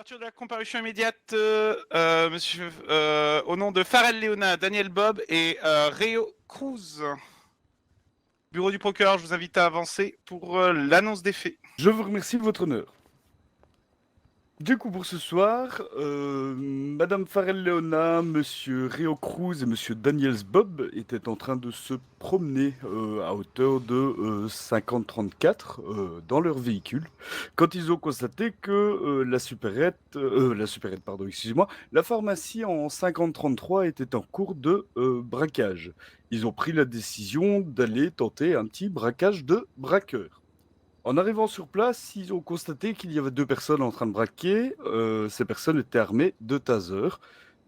Ouverture de la comparution immédiate, monsieur, au nom de Farrell Leona, Daniel Bob et Réo Cruz. Bureau du procureur, je vous invite à avancer pour l'annonce des faits. Je vous remercie, votre honneur. Du coup, pour ce soir, Madame Farrell Leona, Monsieur Réo Cruz et Monsieur Daniels Bob étaient en train de se promener à hauteur de 50-34 dans leur véhicule quand ils ont constaté que la supérette, pardon, excusez-moi, la pharmacie en 50-33 était en cours de braquage. Ils ont pris la décision d'aller tenter un petit braquage de braqueur. En arrivant sur place, ils ont constaté qu'il y avait deux personnes en train de braquer. Ces personnes étaient armées de taser.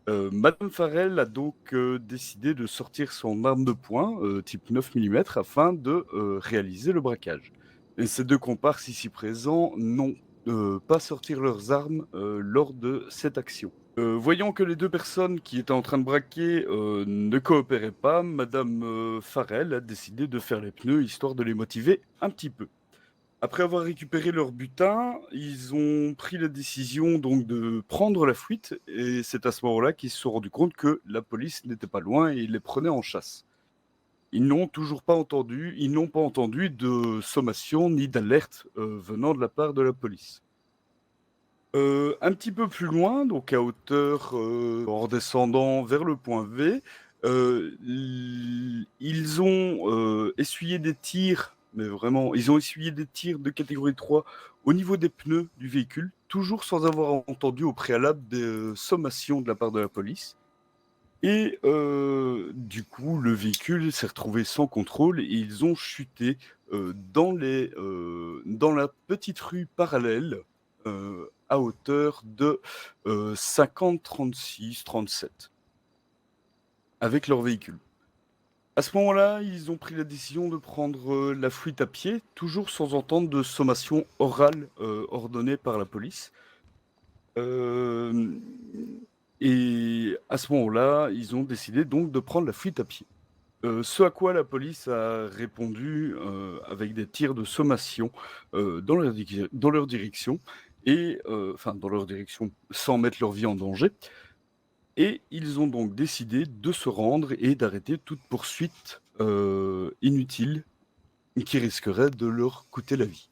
Madame Farrell a donc décidé de sortir son arme de poing, type 9 mm, afin de réaliser le braquage. Et ces deux comparses ici présents n'ont pas sorti leurs armes lors de cette action. Voyant que les deux personnes qui étaient en train de braquer ne coopéraient pas, Madame Farrell a décidé de faire les pneus histoire de les motiver un petit peu. Après avoir récupéré leur butin, ils ont pris la décision donc de prendre la fuite et c'est à ce moment-là qu'ils se sont rendus compte que la police n'était pas loin et les prenait en chasse. Ils n'ont pas entendu de sommation ni d'alerte venant de la part de la police. Un petit peu plus loin, donc à hauteur, en redescendant vers le point V, ils ont essuyé des tirs, mais vraiment, ils ont essuyé des tirs de catégorie 3 au niveau des pneus du véhicule, toujours sans avoir entendu au préalable des sommations de la part de la police. Et du coup, le véhicule s'est retrouvé sans contrôle et ils ont chuté dans la petite rue parallèle à hauteur de 50, 36, 37 avec leur véhicule. À ce moment-là, ils ont pris la décision de prendre la fuite à pied, toujours sans entendre de sommation orale ordonnée par la police. Et à ce moment-là, ils ont décidé donc de prendre la fuite à pied. Ce à quoi la police a répondu avec des tirs de sommation dans leur direction, et enfin dans leur direction sans mettre leur vie en danger. Et ils ont donc décidé de se rendre et d'arrêter toute poursuite inutile qui risquerait de leur coûter la vie.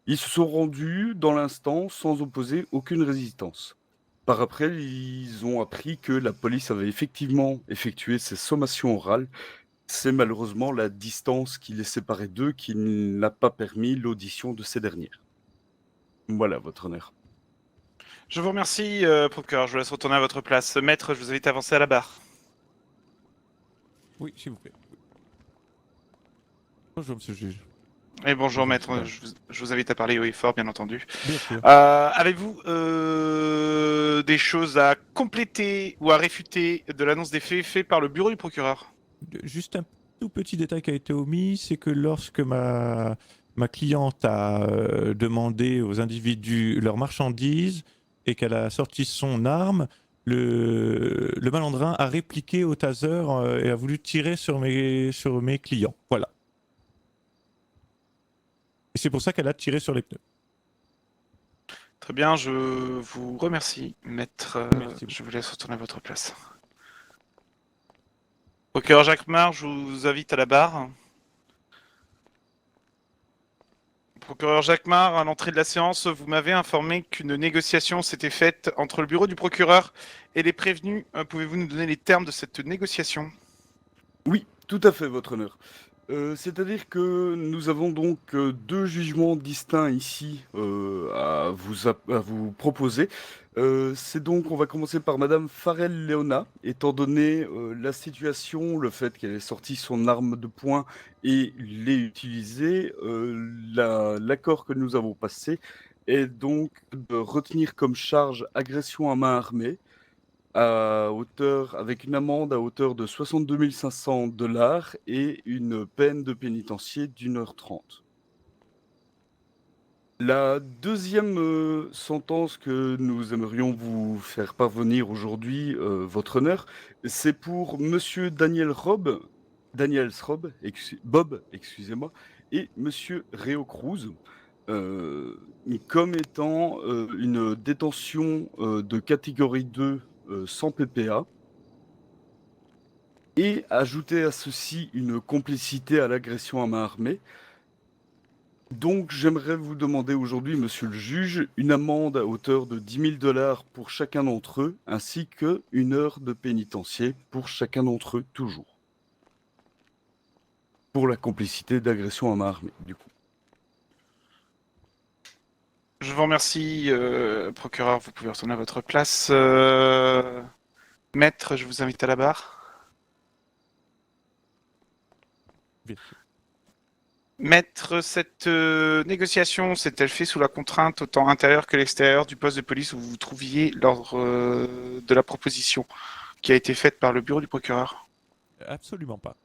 Ils se sont rendus dans l'instant sans opposer aucune résistance. Par après, ils ont appris que la police avait effectivement effectué ces sommations orales. C'est malheureusement la distance qui les séparait d'eux qui n'a pas permis l'audition de ces dernières. Voilà, votre honneur. Je vous remercie, procureur, je vous laisse retourner à votre place. Maître, je vous invite à avancer à la barre. Oui, s'il vous plaît. Bonjour, monsieur le juge. Et bonjour, Bonjour, maître, monsieur. je vous invite à parler haut et fort, bien entendu. Bien sûr. Avez-vous des choses à compléter ou à réfuter de l'annonce des faits par le bureau du procureur? Juste un tout petit détail qui a été omis, c'est que lorsque ma cliente a demandé aux individus leurs marchandises et qu'elle a sorti son arme, le malandrin a répliqué au taser et a voulu tirer sur mes clients. Voilà. Et c'est pour ça qu'elle a tiré sur les pneus. Très bien, je vous remercie, maître. Merci beaucoup. Je vous laisse retourner à votre place. Procureur Jacquemart, je vous invite à la barre. Procureur Jacquemart, à l'entrée de la séance, vous m'avez informé qu'une négociation s'était faite entre le bureau du procureur et les prévenus. Pouvez-vous nous donner les termes de cette négociation? Oui, tout à fait, votre honneur. C'est-à-dire que nous avons donc deux jugements distincts ici à vous proposer. C'est donc, on va commencer par Madame Farrell Leona, étant donné la situation, le fait qu'elle ait sorti son arme de poing et l'ait utilisée, l'accord que nous avons passé est donc de retenir comme charge agression à main armée avec une amende à hauteur de 62 500 $ et une peine de pénitencier d'1 h 30. La deuxième sentence que nous aimerions vous faire parvenir aujourd'hui, votre honneur, c'est pour Monsieur Bob, excusez-moi, et Monsieur Réo Cruz. comme étant une détention de catégorie 2 sans PPA, et ajouter à ceci une complicité à l'agression à main armée. Donc j'aimerais vous demander aujourd'hui, monsieur le juge, une amende à hauteur de 10 000 $ pour chacun d'entre eux, ainsi que 1 heure de pénitencier pour chacun d'entre eux, toujours. Pour la complicité d'agression à main armée, du coup. Je vous remercie, procureur. Vous pouvez retourner à votre place. Maître, je vous invite à la barre. Bien. Maître, cette négociation s'est-elle faite sous la contrainte autant intérieure que l'extérieure du poste de police où vous vous trouviez lors de la proposition qui a été faite par le bureau du procureur? Absolument pas.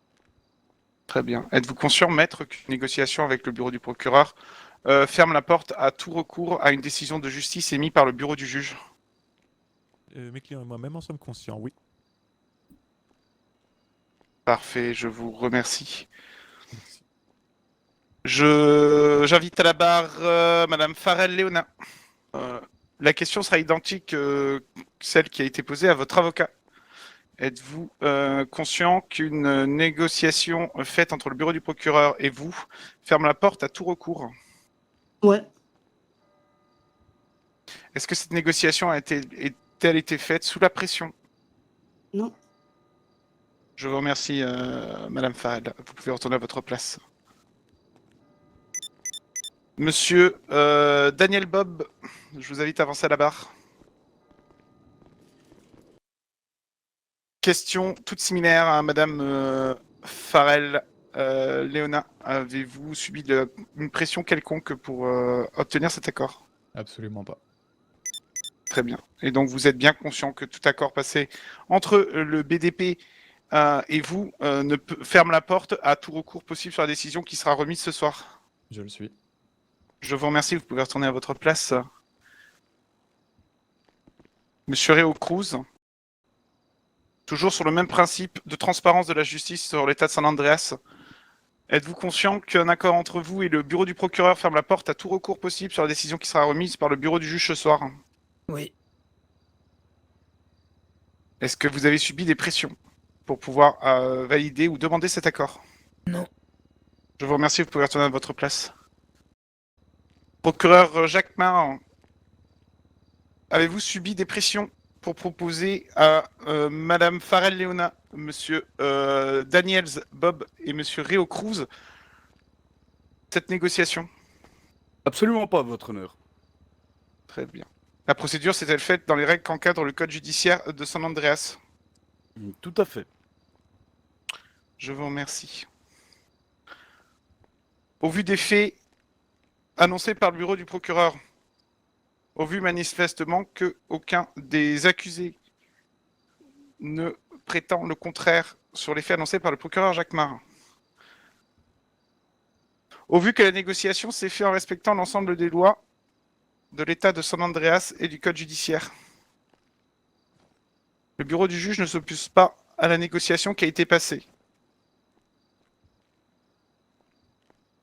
Très bien. Êtes-vous conscient, maître, qu'une négociation avec le bureau du procureur ferme la porte à tout recours à une décision de justice émise par le bureau du juge? Mes clients et moi-même en sommes conscients, oui. Parfait, je vous remercie. Merci. J'invite à la barre Madame Farrell-Léona. La question sera identique que celle qui a été posée à votre avocat. Êtes-vous conscient qu'une négociation faite entre le bureau du procureur et vous ferme la porte à tout recours? Ouais. Est-ce que cette négociation a-t-elle été faite sous la pression? Non. Je vous remercie, Madame Farrell. Vous pouvez retourner à votre place. Monsieur Daniel Bob, je vous invite à avancer à la barre. Question toute similaire à Madame Farrell. Léona, avez-vous subi une pression quelconque pour obtenir cet accord? Absolument pas. Très bien. Et donc vous êtes bien conscient que tout accord passé entre le BDP et vous ferme la porte à tout recours possible sur la décision qui sera remise ce soir? Je le suis. Je vous remercie, vous pouvez retourner à votre place. Monsieur Réo Cruz, toujours sur le même principe de transparence de la justice sur l'état de San Andreas, êtes-vous conscient qu'un accord entre vous et le bureau du procureur ferme la porte à tout recours possible sur la décision qui sera remise par le bureau du juge ce soir? Oui. Est-ce que vous avez subi des pressions pour pouvoir valider ou demander cet accord? Non. Je vous remercie, vous pouvez retourner à votre place. Procureur Jacques Marin, avez-vous subi des pressions pour proposer à Madame Farrell-Léona, Monsieur Daniels Bob et Monsieur Réo Cruz cette négociation? Absolument pas, votre honneur. Très bien. La procédure s'est-elle faite dans les règles qu'encadre le code judiciaire de San Andreas? Tout à fait. Je vous remercie. Au vu des faits annoncés par le bureau du procureur, au vu manifestement qu'aucun des accusés ne prétend le contraire sur les faits annoncés par le procureur Jacques Marin, au vu que la négociation s'est faite en respectant l'ensemble des lois de l'État de San Andreas et du code judiciaire, le bureau du juge ne s'oppose pas à la négociation qui a été passée.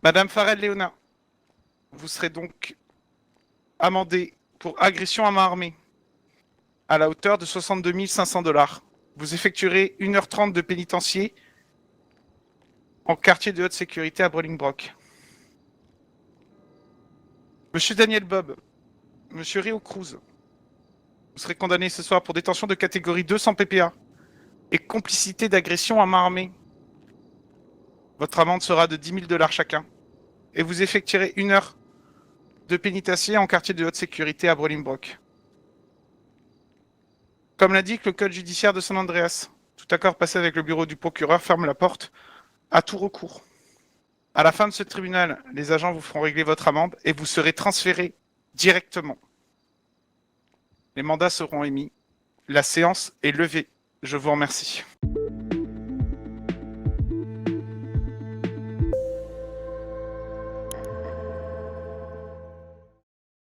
Madame Farrell-Léona, vous serez donc amendée pour agression à main armée à la hauteur de 62 500 $. Vous effectuerez 1h30 de pénitencier en quartier de haute sécurité à Bolingbroke. Monsieur Daniel Bob, Monsieur Réo Cruz, vous serez condamné ce soir pour détention de catégorie 2 sans PPA et complicité d'agression à main armée. Votre amende sera de 10 000 $ chacun et vous effectuerez 1 heure de pénitencier en quartier de haute sécurité à Bolingbroke. Comme l'indique le code judiciaire de San Andreas, tout accord passé avec le bureau du procureur ferme la porte à tout recours. À la fin de ce tribunal, les agents vous feront régler votre amende et vous serez transféré directement. Les mandats seront émis. La séance est levée. Je vous remercie.